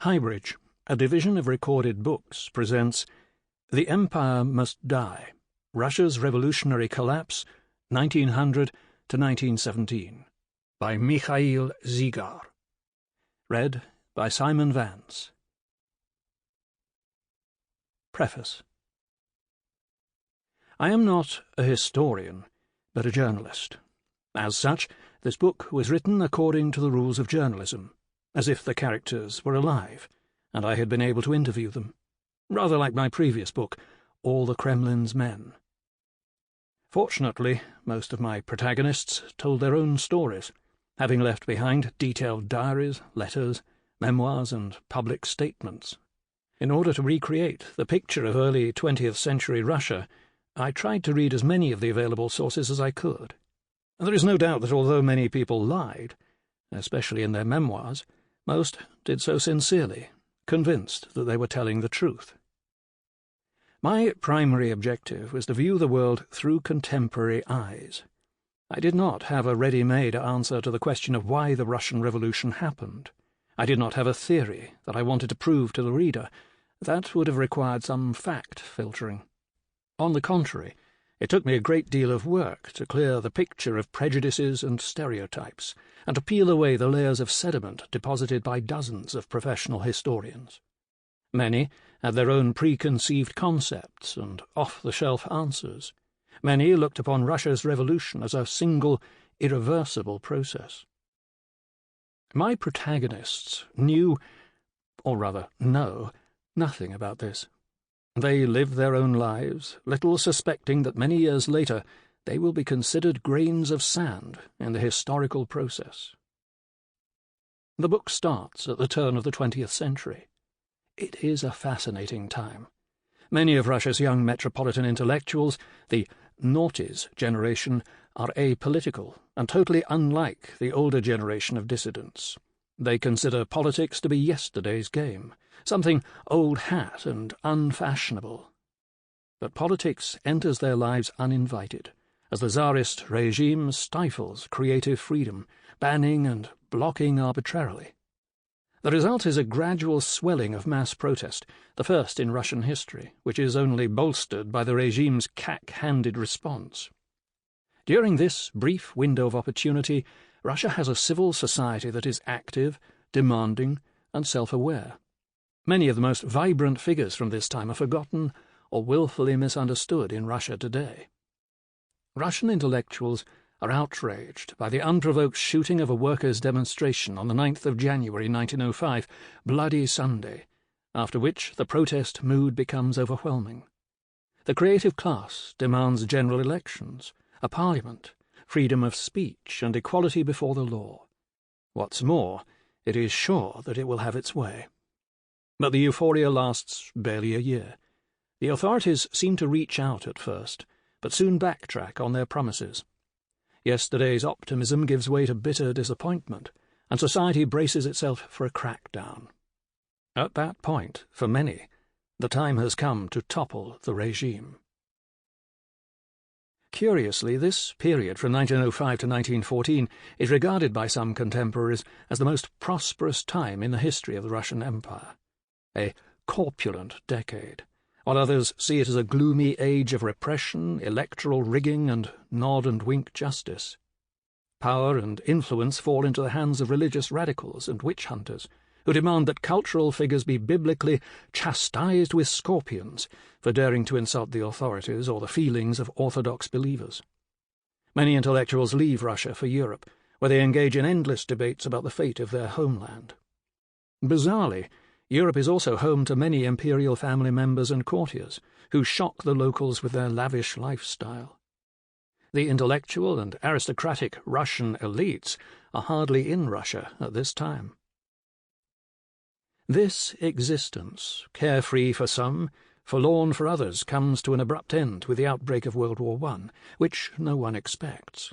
HighBridge, a division of recorded books, presents The Empire Must Die, Russia's Revolutionary Collapse, 1900 to 1917, by Mikhail Zygar. Read by Simon Vance. Preface. I am not a historian, but a journalist. As such, this book was written according to the rules of journalism, as if the characters were alive, and I had been able to interview them, rather like my previous book, All the Kremlin's Men. Fortunately, most of my protagonists told their own stories, having left behind detailed diaries, letters, memoirs, and public statements. In order to recreate the picture of early 20th century Russia, I tried to read as many of the available sources as I could. And there is no doubt that although many people lied, especially in their memoirs, most did so sincerely, convinced that they were telling the truth. My primary objective was to view the world through contemporary eyes. I did not have a ready-made answer to the question of why the Russian Revolution happened. I did not have a theory that I wanted to prove to the reader. That would have required some fact-filtering. On the contrary, it took me a great deal of work to clear the picture of prejudices and stereotypes, and to peel away the layers of sediment deposited by dozens of professional historians. Many had their own preconceived concepts and off-the-shelf answers. Many looked upon Russia's revolution as a single, irreversible process. My protagonists knew, or rather know, nothing about this. They live their own lives, little suspecting that many years later they will be considered grains of sand in the historical process. The book starts at the turn of the 20th century. It is a fascinating time. Many of Russia's young metropolitan intellectuals, the noughties generation, are apolitical and totally unlike the older generation of dissidents. They consider politics to be yesterday's game, something old hat and unfashionable. But politics enters their lives uninvited, as the Tsarist regime stifles creative freedom, banning and blocking arbitrarily. The result is a gradual swelling of mass protest, the first in Russian history, which is only bolstered by the regime's cack-handed response. During this brief window of opportunity, Russia has a civil society that is active, demanding, and self-aware. Many of the most vibrant figures from this time are forgotten or willfully misunderstood in Russia today. Russian intellectuals are outraged by the unprovoked shooting of a workers' demonstration on the 9th of January 1905, Bloody Sunday, after which the protest mood becomes overwhelming. The creative class demands general elections, a parliament, freedom of speech, and equality before the law. What's more, it is sure that it will have its way. But the euphoria lasts barely a year. The authorities seem to reach out at first, but soon backtrack on their promises. Yesterday's optimism gives way to bitter disappointment, and society braces itself for a crackdown. At that point, for many, the time has come to topple the regime. Curiously, this period from 1905 to 1914 is regarded by some contemporaries as the most prosperous time in the history of the Russian Empire, a corpulent decade, while others see it as a gloomy age of repression, electoral rigging, and nod-and-wink justice. Power and influence fall into the hands of religious radicals and witch-hunters, who demand that cultural figures be biblically chastised with scorpions for daring to insult the authorities or the feelings of orthodox believers. Many intellectuals leave Russia for Europe, where they engage in endless debates about the fate of their homeland. Bizarrely, Europe is also home to many imperial family members and courtiers, who shock the locals with their lavish lifestyle. The intellectual and aristocratic Russian elites are hardly in Russia at this time. This existence, carefree for some, forlorn for others, comes to an abrupt end with the outbreak of World War I, which no one expects.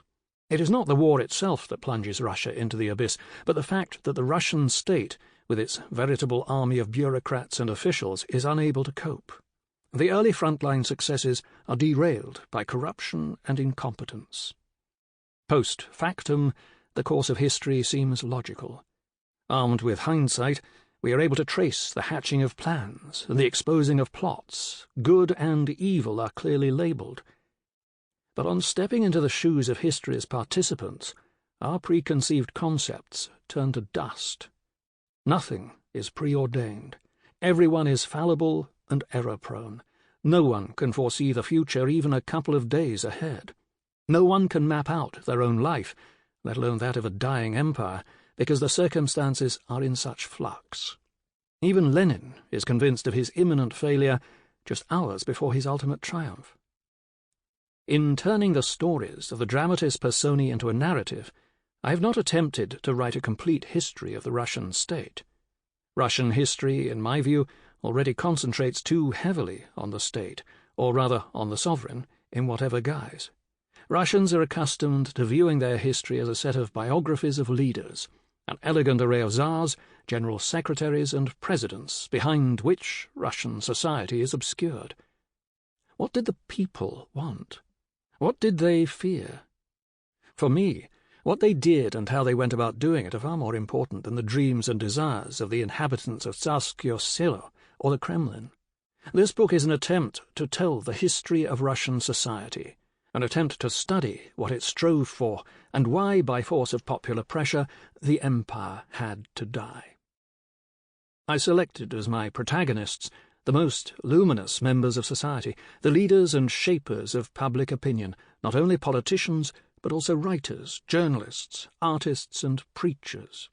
It is not the war itself that plunges Russia into the abyss, but the fact that the Russian state, with its veritable army of bureaucrats and officials, is unable to cope. The early frontline successes are derailed by corruption and incompetence. Post factum, the course of history seems logical. Armed with hindsight, we are able to trace the hatching of plans and the exposing of plots. Good and evil are clearly labelled. But on stepping into the shoes of history's participants, our preconceived concepts turn to dust. Nothing is preordained. Everyone is fallible and error-prone. No one can foresee the future even a couple of days ahead. No one can map out their own life, let alone that of a dying empire, because the circumstances are in such flux. Even Lenin is convinced of his imminent failure just hours before his ultimate triumph. In turning the stories of the dramatis personae into a narrative, I have not attempted to write a complete history of the Russian state. Russian history, in my view, already concentrates too heavily on the state, or rather on the sovereign, in whatever guise. Russians are accustomed to viewing their history as a set of biographies of leaders, an elegant array of czars, general secretaries, and presidents, behind which Russian society is obscured. What did the people want? What did they fear? For me, what they did and how they went about doing it are far more important than the dreams and desires of the inhabitants of Tsarskoye Selo or the Kremlin. This book is an attempt to tell the history of Russian society, an attempt to study what it strove for and why, by force of popular pressure, the empire had to die. I selected as my protagonists the most luminous members of society, the leaders and shapers of public opinion, not only politicians, but also writers, journalists, artists, and preachers.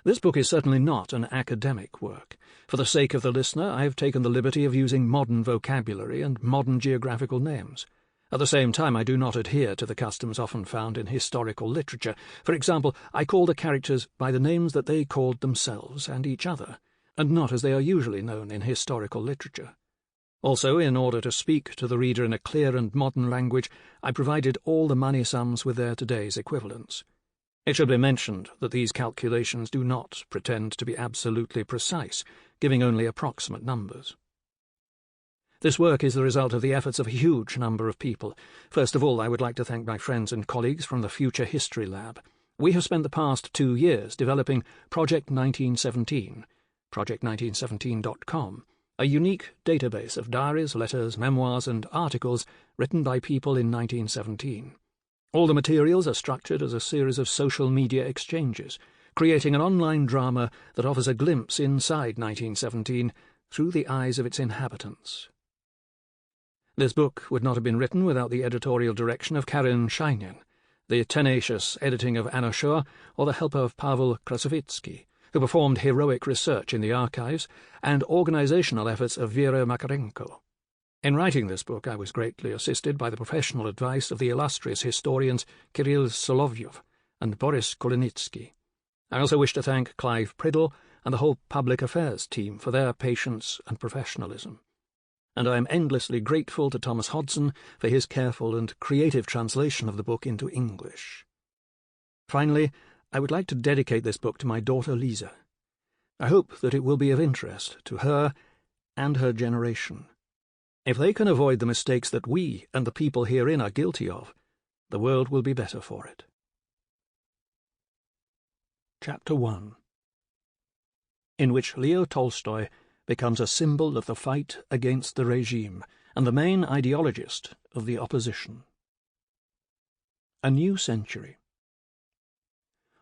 This book is certainly not an academic work. For the sake of the listener, I have taken the liberty of using modern vocabulary and modern geographical names. At the same time, I do not adhere to the customs often found in historical literature. For example, I call the characters by the names that they called themselves and each other, and not as they are usually known in historical literature. Also, in order to speak to the reader in a clear and modern language, I provided all the money sums with their today's equivalents. It should be mentioned that these calculations do not pretend to be absolutely precise, giving only approximate numbers. This work is the result of the efforts of a huge number of people. First of all, I would like to thank my friends and colleagues from the Future History Lab. We have spent the past 2 years developing Project 1917, project1917.com, a unique database of diaries, letters, memoirs, and articles written by people in 1917. All the materials are structured as a series of social media exchanges, creating an online drama that offers a glimpse inside 1917 through the eyes of its inhabitants. This book would not have been written without the editorial direction of Karin Shainin, the tenacious editing of Anna Schur, or the help of Pavel Krasovitsky, who performed heroic research in the archives, and organizational efforts of Vera Makarenko. In writing this book, I was greatly assisted by the professional advice of the illustrious historians Kirill Solovyov and Boris Kolinitsky. I also wish to thank Clive Priddle and the whole public affairs team for their patience and professionalism. And I am endlessly grateful to Thomas Hodson for his careful and creative translation of the book into English. Finally, I would like to dedicate this book to my daughter Lisa. I hope that it will be of interest to her and her generation. If they can avoid the mistakes that we and the people herein are guilty of, the world will be better for it. Chapter 1, in which Leo Tolstoy becomes a symbol of the fight against the regime and the main ideologist of the opposition. A New Century.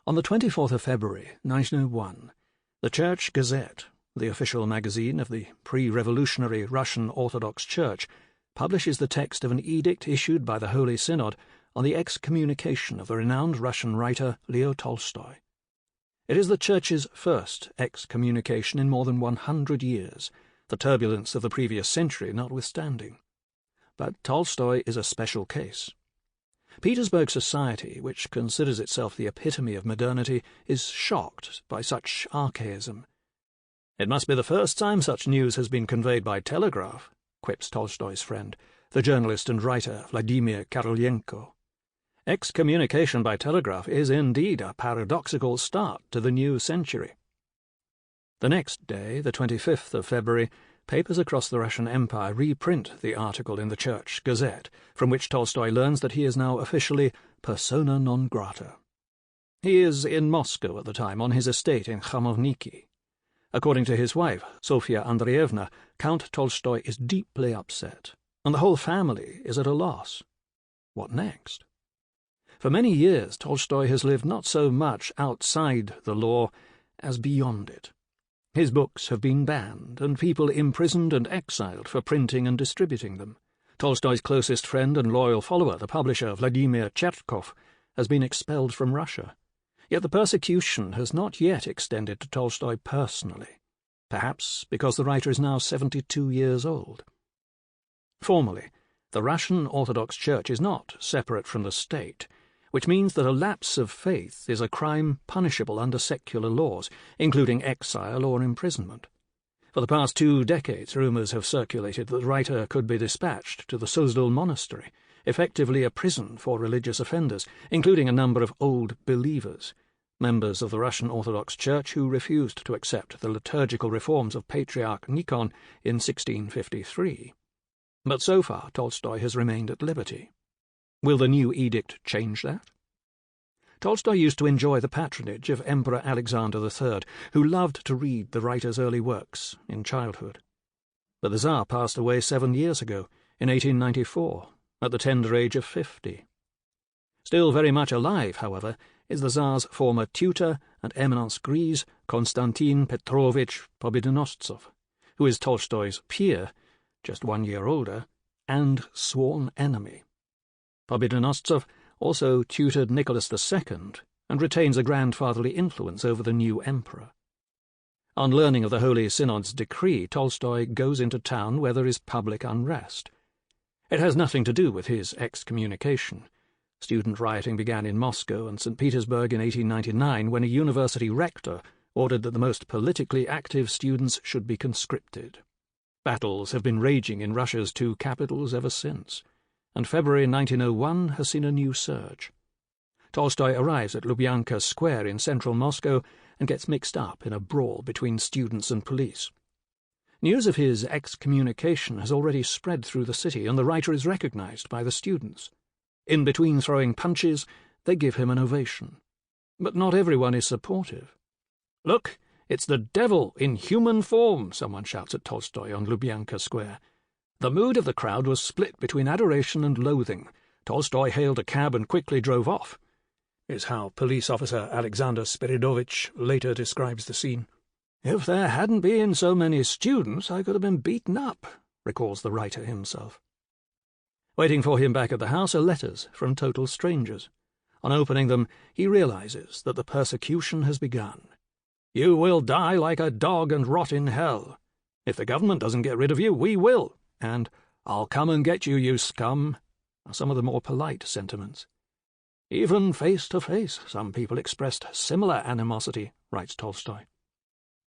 On the 24th of February, 1901, the Church Gazette, the official magazine of the pre-revolutionary Russian Orthodox Church, publishes the text of an edict issued by the Holy Synod on the excommunication of the renowned Russian writer Leo Tolstoy. It is the Church's first excommunication in more than 100 years, the turbulence of the previous century notwithstanding. But Tolstoy is a special case. Petersburg society, which considers itself the epitome of modernity, is shocked by such archaism. "It must be the first time such news has been conveyed by telegraph," quips Tolstoy's friend, the journalist and writer Vladimir Korolenko. Excommunication by telegraph is indeed a paradoxical start to the new century. The next day, the 25th of February, papers across the Russian Empire reprint the article in the Church Gazette, from which Tolstoy learns that he is now officially persona non grata. He is in Moscow at the time, on his estate in Khamovniki. According to his wife, Sofia Andreevna, Count Tolstoy is deeply upset, and the whole family is at a loss. What next? For many years, Tolstoy has lived not so much outside the law as beyond it. His books have been banned, and people imprisoned and exiled for printing and distributing them. Tolstoy's closest friend and loyal follower, the publisher Vladimir Chertkov, has been expelled from Russia. Yet the persecution has not yet extended to Tolstoy personally, perhaps because the writer is now 72 years old. Formally, the Russian Orthodox Church is not separate from the state, which means that a lapse of faith is a crime punishable under secular laws, including exile or imprisonment. For the past 2 decades, rumours have circulated that the writer could be dispatched to the Suzdal monastery, effectively a prison for religious offenders, including a number of old believers, members of the Russian Orthodox Church who refused to accept the liturgical reforms of Patriarch Nikon in 1653. But so far Tolstoy has remained at liberty. Will the new edict change that? Tolstoy used to enjoy the patronage of Emperor Alexander III, who loved to read the writer's early works in childhood. But the Tsar passed away 7 years ago, in 1894, at the tender age of 50. Still very much alive, however, is the Tsar's former tutor and eminence grise, Konstantin Petrovich Pobedonostsov, who is Tolstoy's peer, just 1 year older, and sworn enemy. Pobedonostsov also tutored Nicholas II and retains a grandfatherly influence over the new emperor. On learning of the Holy Synod's decree, Tolstoy goes into town where there is public unrest. It has nothing to do with his excommunication. Student rioting began in Moscow and St. Petersburg in 1899 when a university rector ordered that the most politically active students should be conscripted. Battles have been raging in Russia's 2 capitals ever since, and February 1901 has seen a new surge. Tolstoy arrives at Lubyanka Square in central Moscow and gets mixed up in a brawl between students and police. News of his excommunication has already spread through the city, and the writer is recognized by the students. In between throwing punches, they give him an ovation. But not everyone is supportive. "Look, it's the devil in human form," someone shouts at Tolstoy on Lubyanka Square. The mood of the crowd was split between adoration and loathing. Tolstoy hailed a cab and quickly drove off, is how police officer Alexander Spiridovich later describes the scene. "If there hadn't been so many students, I could have been beaten up," recalls the writer himself. Waiting for him back at the house are letters from total strangers. On opening them, he realizes that the persecution has begun. "You will die like a dog and rot in hell. If the government doesn't get rid of you, we will," and "I'll come and get you, you scum," are some of the more polite sentiments. Even face to face, some people expressed similar animosity, writes Tolstoy.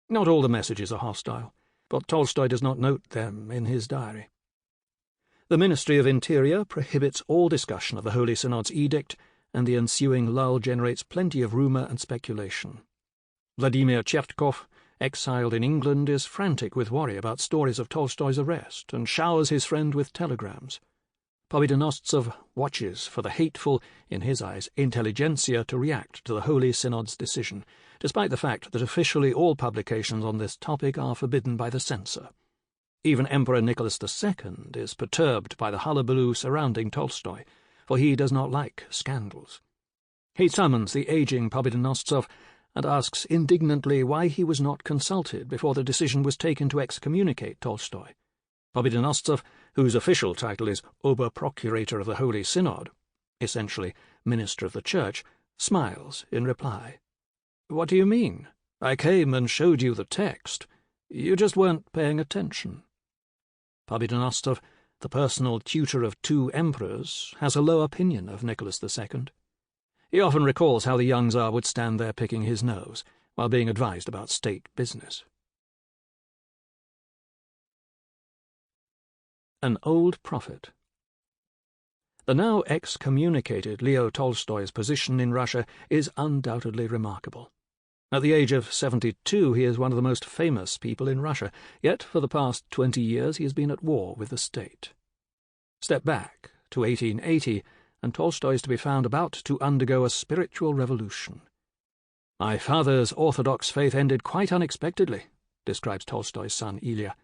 Not all the messages are hostile, but Tolstoy does not note them in his diary. The Ministry of Interior prohibits all discussion of the Holy Synod's edict, and the ensuing lull generates plenty of rumour and speculation. Vladimir Chertkov, exiled in England, is frantic with worry about stories of Tolstoy's arrest and showers his friend with telegrams. Pobedonostsov watches for the hateful, in his eyes, intelligentsia to react to the Holy Synod's decision, despite the fact that officially all publications on this topic are forbidden by the censor. Even Emperor Nicholas II is perturbed by the hullabaloo surrounding Tolstoy, for he does not like scandals. He summons the aging Pobedonostsov and asks indignantly why he was not consulted before the decision was taken to excommunicate Tolstoy. Pobedonostsov, whose official title is Ober-Procurator of the Holy Synod, essentially Minister of the Church, smiles in reply. "What do you mean? I came and showed you the text. You just weren't paying attention." Pobedonostsov, the personal tutor of 2 emperors, has a low opinion of Nicholas II. He often recalls how the young Tsar would stand there picking his nose while being advised about state business. An Old Prophet. The now excommunicated Leo Tolstoy's position in Russia is undoubtedly remarkable. At the age of 72, he is one of the most famous people in Russia, yet for the past 20 years he has been at war with the state. Step back to 1880, and Tolstoy is to be found about to undergo a spiritual revolution. "My father's orthodox faith ended quite unexpectedly," describes Tolstoy's son Ilya.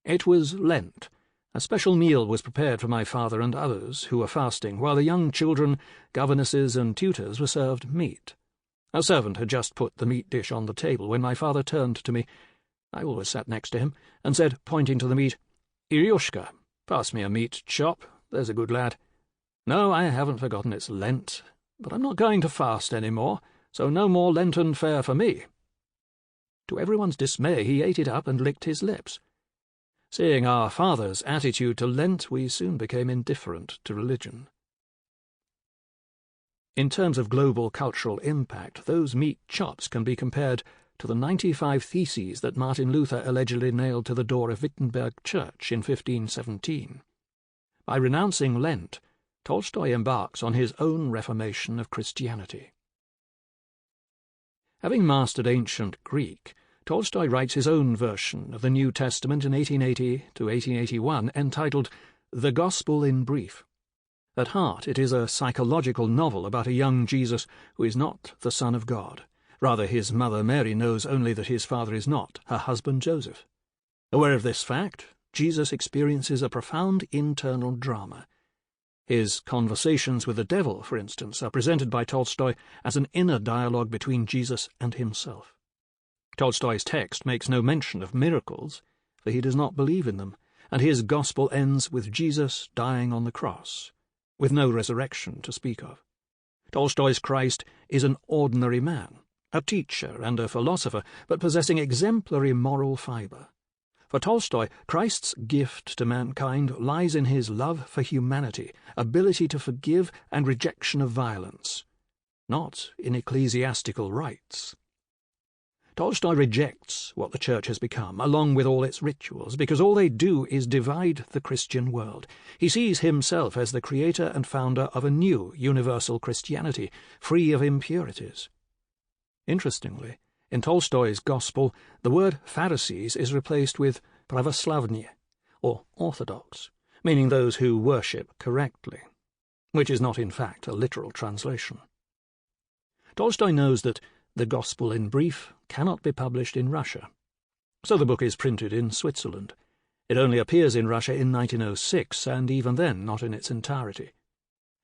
"It was Lent. A special meal was prepared for my father and others who were fasting, while the young children, governesses, and tutors were served meat. A servant had just put the meat dish on the table when my father turned to me, I always sat next to him, and said, pointing to the meat, 'Ilyushka, pass me a meat chop, there's a good lad. No, I haven't forgotten it's Lent, but I'm not going to fast any more, so no more Lenten fare for me.' To everyone's dismay, he ate it up and licked his lips. Seeing our father's attitude to Lent, we soon became indifferent to religion." In terms of global cultural impact, those meat chops can be compared to the 95 theses that Martin Luther allegedly nailed to the door of Wittenberg Church in 1517. By renouncing Lent, Tolstoy embarks on his own reformation of Christianity. Having mastered ancient Greek, Tolstoy writes his own version of the New Testament in 1880 to 1881, entitled The Gospel in Brief. At heart, it is a psychological novel about a young Jesus who is not the Son of God. Rather, his mother Mary knows only that his father is not her husband Joseph. Aware of this fact, Jesus experiences a profound internal drama. His conversations with the devil, for instance, are presented by Tolstoy as an inner dialogue between Jesus and himself. Tolstoy's text makes no mention of miracles, for he does not believe in them, and his gospel ends with Jesus dying on the cross, with no resurrection to speak of. Tolstoy's Christ is an ordinary man, a teacher and a philosopher, but possessing exemplary moral fibre. For Tolstoy, Christ's gift to mankind lies in his love for humanity, ability to forgive and rejection of violence, not in ecclesiastical rites. Tolstoy rejects what the Church has become, along with all its rituals, because all they do is divide the Christian world. He sees himself as the creator and founder of a new universal Christianity, free of impurities. Interestingly, in Tolstoy's Gospel, the word Pharisees is replaced with pravoslavnie, or orthodox, meaning those who worship correctly, which is not in fact a literal translation. Tolstoy knows that The Gospel in Brief cannot be published in Russia, so the book is printed in Switzerland. It only appears in Russia in 1906, and even then not in its entirety.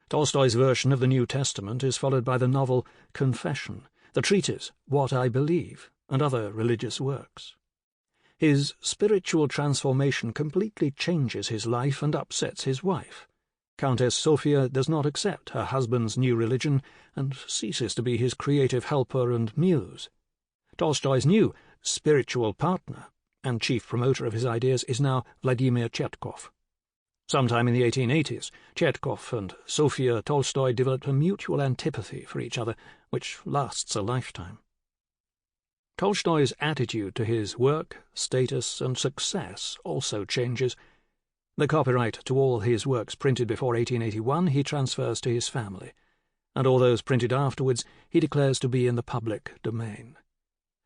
Tolstoy's version of the New Testament is followed by the novel Confession, the treatise What I Believe, and other religious works. His spiritual transformation completely changes his life and upsets his wife. Countess Sophia does not accept her husband's new religion and ceases to be his creative helper and muse. Tolstoy's new spiritual partner and chief promoter of his ideas is now Vladimir Chetkov. Sometime in the 1880s, Chetkov and Sophia Tolstoy developed a mutual antipathy for each other, which lasts a lifetime. Tolstoy's attitude to his work, status, and success also changes. The copyright to all his works printed before 1881 he transfers to his family, and all those printed afterwards he declares to be in the public domain.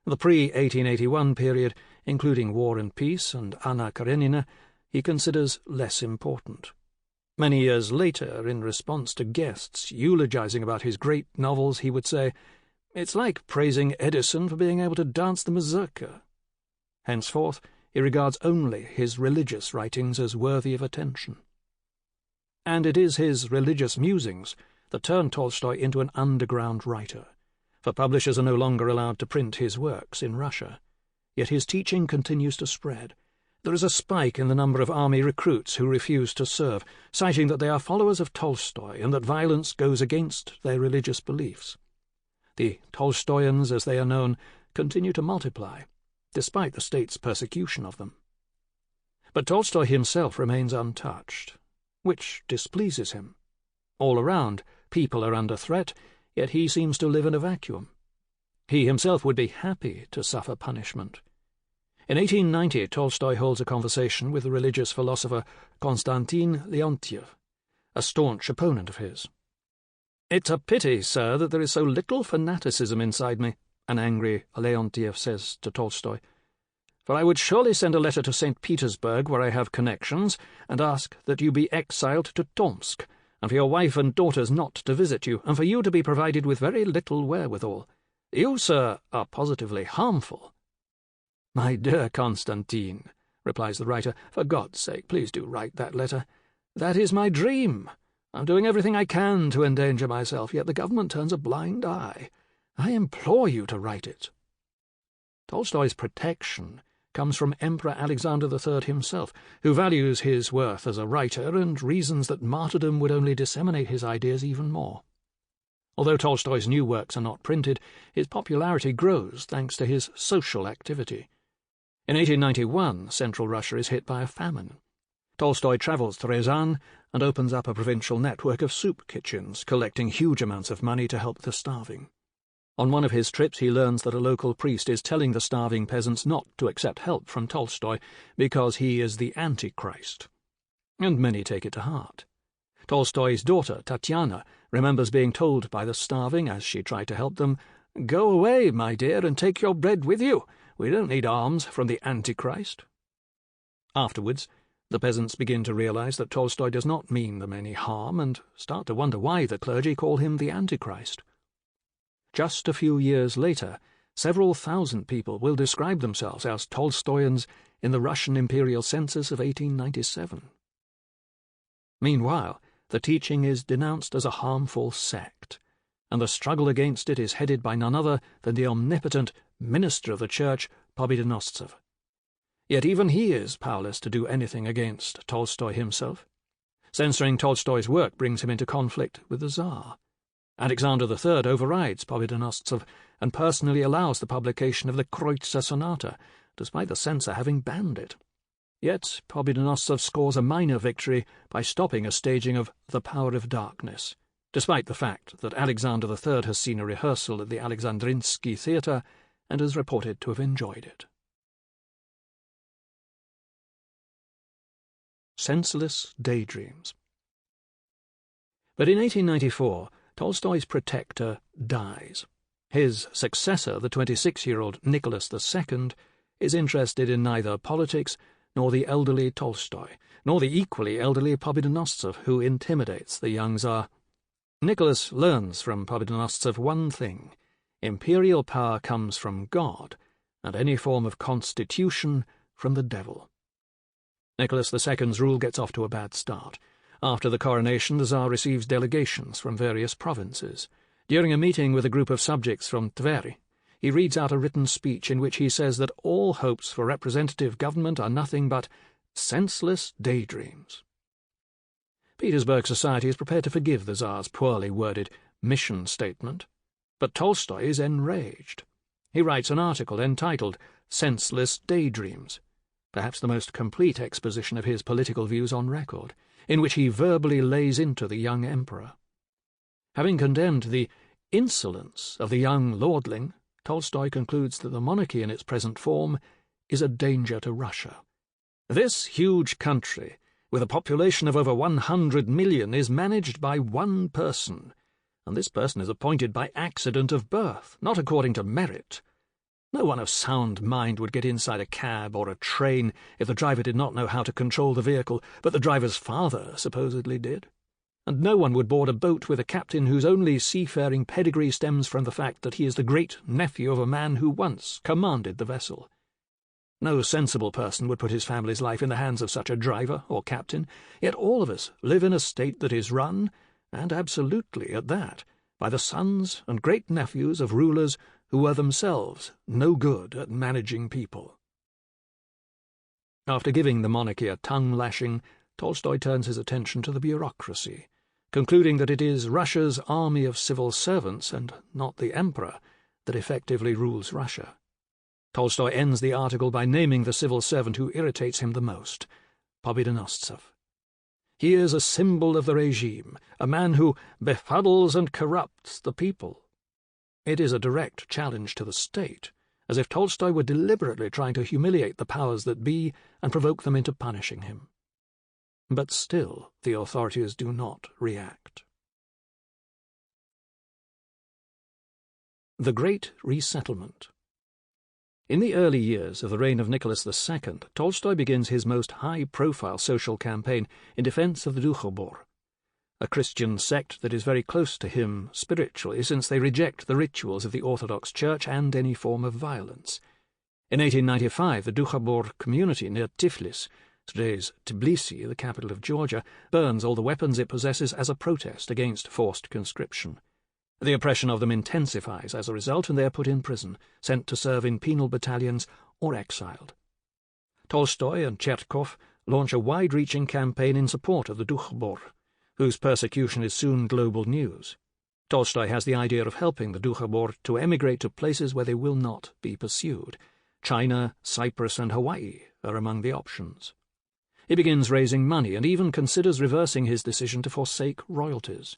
The pre-1881 period, including War and Peace and Anna Karenina, he considers less important. Many years later, in response to guests eulogizing about his great novels, he would say, "It's like praising Edison for being able to dance the mazurka." Henceforth, he regards only his religious writings as worthy of attention. And it is his religious musings that turn Tolstoy into an underground writer, for publishers are no longer allowed to print his works in Russia. Yet his teaching continues to spread. There is a spike in the number of army recruits who refuse to serve, citing that they are followers of Tolstoy and that violence goes against their religious beliefs. The Tolstoyans, as they are known, continue to multiply, despite the state's persecution of them. But Tolstoy himself remains untouched, which displeases him. All around, people are under threat, yet he seems to live in a vacuum. He himself would be happy to suffer punishment. In 1890, Tolstoy holds a conversation with the religious philosopher Konstantin Leontiev, a staunch opponent of his. "It's a pity, sir, that there is so little fanaticism inside me," an angry Leontiev says to Tolstoy, "for I would surely send a letter to St. Petersburg, where I have connections, and ask that you be exiled to Tomsk, and for your wife and daughters not to visit you, and for you to be provided with very little wherewithal. You, sir, are positively harmful." "My dear Constantine," replies the writer, "for God's sake, please do write that letter. That is my dream. I'm doing everything I can to endanger myself, yet the government turns a blind eye. I implore you to write it." Tolstoy's protection comes from Emperor Alexander III himself, who values his worth as a writer and reasons that martyrdom would only disseminate his ideas even more. Although Tolstoy's new works are not printed, his popularity grows thanks to his social activity. In 1891, central Russia is hit by a famine. Tolstoy travels to Ryazan and opens up a provincial network of soup kitchens, collecting huge amounts of money to help the starving. On one of his trips, he learns that a local priest is telling the starving peasants not to accept help from Tolstoy because he is the Antichrist. And many take it to heart. Tolstoy's daughter, Tatyana, remembers being told by the starving, as she tried to help them, "Go away, my dear, and take your bread with you. We don't need alms from the Antichrist." Afterwards, the peasants begin to realize that Tolstoy does not mean them any harm and start to wonder why the clergy call him the Antichrist. Just a few years later, several thousand people will describe themselves as Tolstoyans in the Russian imperial census of 1897. Meanwhile, the teaching is denounced as a harmful sect, and the struggle against it is headed by none other than the omnipotent minister of the church, Pobedonostsev. Yet even he is powerless to do anything against Tolstoy himself. Censoring Tolstoy's work brings him into conflict with the Tsar. Alexander III overrides Pobedonostsev and personally allows the publication of the Kreutzer Sonata, despite the censor having banned it. Yet Pobedonostsev scores a minor victory by stopping a staging of The Power of Darkness, despite the fact that Alexander III has seen a rehearsal at the Alexandrinsky Theatre and is reported to have enjoyed it. Senseless daydreams. But in 1894, Tolstoy's protector dies. His successor, the 26-year-old Nicholas II, is interested in neither politics nor the elderly Tolstoy, nor the equally elderly Pobedonostsev, who intimidates the young Tsar. Nicholas learns from Pobedonostsev one thing: imperial power comes from God, and any form of constitution from the devil. Nicholas II's rule gets off to a bad start. After the coronation, the Tsar receives delegations from various provinces. During a meeting with a group of subjects from Tver, he reads out a written speech in which he says that all hopes for representative government are nothing but senseless daydreams. Petersburg society is prepared to forgive the Tsar's poorly worded mission statement, but Tolstoy is enraged. He writes an article entitled "Senseless Daydreams," perhaps the most complete exposition of his political views on record, in which he verbally lays into the young emperor. Having condemned the insolence of the young lordling, Tolstoy concludes that the monarchy in its present form is a danger to Russia. This huge country, with a population of over 100 million, is managed by one person, and this person is appointed by accident of birth, not according to merit. No one of sound mind would get inside a cab or a train if the driver did not know how to control the vehicle, but the driver's father supposedly did. And no one would board a boat with a captain whose only seafaring pedigree stems from the fact that he is the great-nephew of a man who once commanded the vessel. No sensible person would put his family's life in the hands of such a driver or captain, yet all of us live in a state that is run, and absolutely at that, by the sons and great-nephews of rulers who were themselves no good at managing people. After giving the monarchy a tongue-lashing, Tolstoy turns his attention to the bureaucracy, concluding that it is Russia's army of civil servants, and not the emperor, that effectively rules Russia. Tolstoy ends the article by naming the civil servant who irritates him the most, Pobedonostsev. He is a symbol of the regime, a man who befuddles and corrupts the people. It is a direct challenge to the state, as if Tolstoy were deliberately trying to humiliate the powers that be and provoke them into punishing him. But still the authorities do not react. The Great Resettlement. In the early years of the reign of Nicholas II, Tolstoy begins his most high-profile social campaign in defense of the Dukhobor, a Christian sect that is very close to him spiritually, since they reject the rituals of the Orthodox Church and any form of violence. In 1895, the Dukhabur community near Tiflis, today's Tbilisi, the capital of Georgia, burns all the weapons it possesses as a protest against forced conscription. The oppression of them intensifies as a result, and they are put in prison, sent to serve in penal battalions, or exiled. Tolstoy and Chertkov launch a wide-reaching campaign in support of the Dukhabur, whose persecution is soon global news. Tolstoy has the idea of helping the Dukhabur to emigrate to places where they will not be pursued. China, Cyprus, and Hawaii are among the options. He begins raising money and even considers reversing his decision to forsake royalties.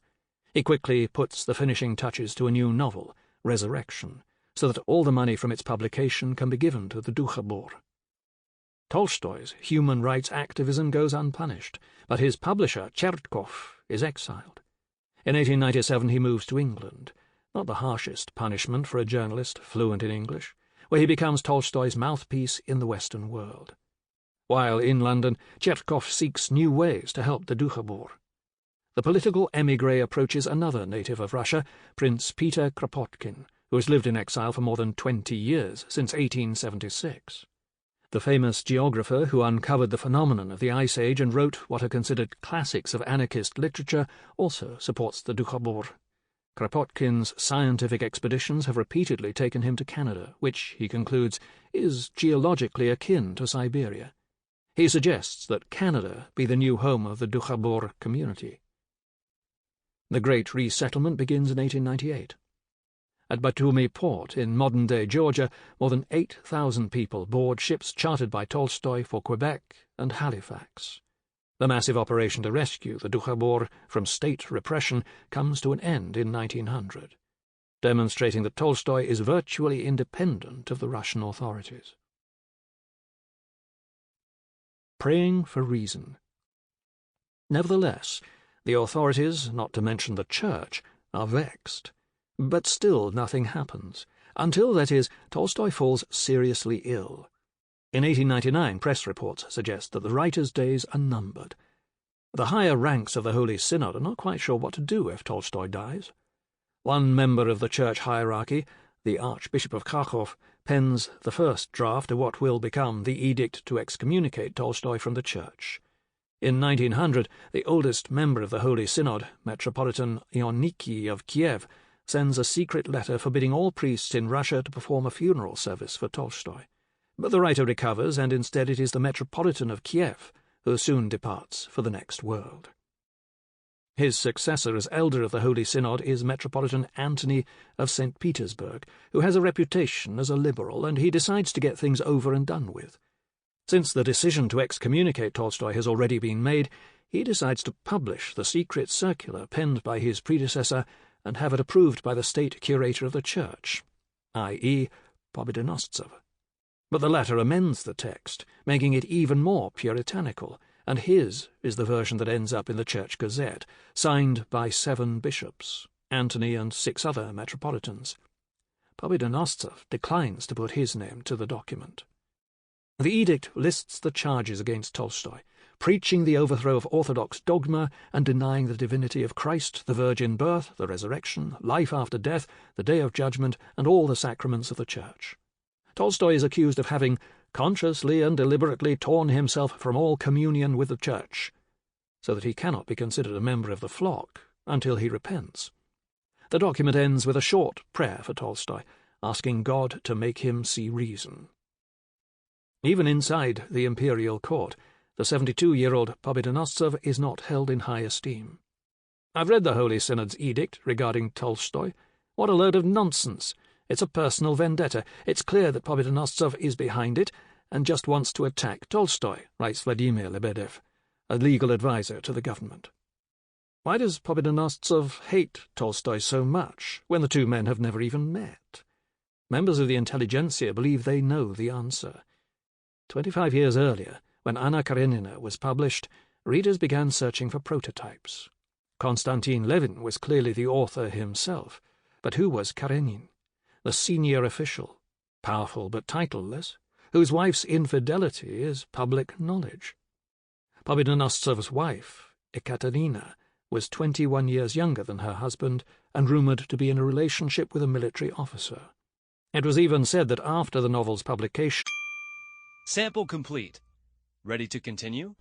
He quickly puts the finishing touches to a new novel, Resurrection, so that all the money from its publication can be given to the Dukhabur. Tolstoy's human rights activism goes unpunished, but his publisher, Chertkov, is exiled. In 1897 he moves to England, not the harshest punishment for a journalist fluent in English, where he becomes Tolstoy's mouthpiece in the Western world. While in London, Chertkov seeks new ways to help the Dukhabur. The political émigré approaches another native of Russia, Prince Peter Kropotkin, who has lived in exile for more than 20 years, since 1876. The famous geographer who uncovered the phenomenon of the Ice Age and wrote what are considered classics of anarchist literature also supports the Dukhabur. Kropotkin's scientific expeditions have repeatedly taken him to Canada, which, he concludes, is geologically akin to Siberia. He suggests that Canada be the new home of the Dukhabur community. The Great Resettlement begins in 1898. At Batumi port in modern-day Georgia, more than 8,000 people board ships chartered by Tolstoy for Quebec and Halifax. The massive operation to rescue the Dukhabur from state repression comes to an end in 1900, demonstrating that Tolstoy is virtually independent of the Russian authorities. Praying for reason. Nevertheless, the authorities, not to mention the Church, are vexed. But still nothing happens, until, that is, Tolstoy falls seriously ill. In 1899, press reports suggest that the writer's days are numbered. The higher ranks of the Holy Synod are not quite sure what to do if Tolstoy dies. One member of the church hierarchy, the Archbishop of Krakow, pens the first draft of what will become the edict to excommunicate Tolstoy from the church. In 1900, the oldest member of the Holy Synod, Metropolitan Ioniki of Kiev, sends a secret letter forbidding all priests in Russia to perform a funeral service for Tolstoy. But the writer recovers, and instead it is the Metropolitan of Kiev who soon departs for the next world. His successor as elder of the Holy Synod is Metropolitan Antony of St. Petersburg, who has a reputation as a liberal, and he decides to get things over and done with. Since the decision to excommunicate Tolstoy has already been made, he decides to publish the secret circular penned by his predecessor and have it approved by the state curator of the church, i.e. Pobedonostsev. But the latter amends the text, making it even more puritanical, and his is the version that ends up in the Church Gazette, signed by 7 bishops, Antony and 6 other metropolitans. Pobedonostsev declines to put his name to the document. The edict lists the charges against Tolstoy: preaching the overthrow of orthodox dogma and denying the divinity of Christ, the virgin birth, the resurrection, life after death, the day of judgment, and all the sacraments of the Church. Tolstoy is accused of having consciously and deliberately torn himself from all communion with the Church, so that he cannot be considered a member of the flock until he repents. The document ends with a short prayer for Tolstoy, asking God to make him see reason. Even inside the imperial court, the 72-year-old Pobedonostsev is not held in high esteem. "I've read the Holy Synod's edict regarding Tolstoy. What a load of nonsense! It's a personal vendetta. It's clear that Pobedonostsev is behind it and just wants to attack Tolstoy," writes Vladimir Lebedev, a legal advisor to the government. Why does Pobedonostsev hate Tolstoy so much when the two men have never even met? Members of the intelligentsia believe they know the answer. 25 years earlier, when Anna Karenina was published, readers began searching for prototypes. Konstantin Levin was clearly the author himself, but who was Karenin? The senior official, powerful but titleless, whose wife's infidelity is public knowledge. Pobedonostsev's wife, Ekaterina, was 21 years younger than her husband and rumoured to be in a relationship with a military officer. It was even said that after the novel's publication... Sample complete. Ready to continue?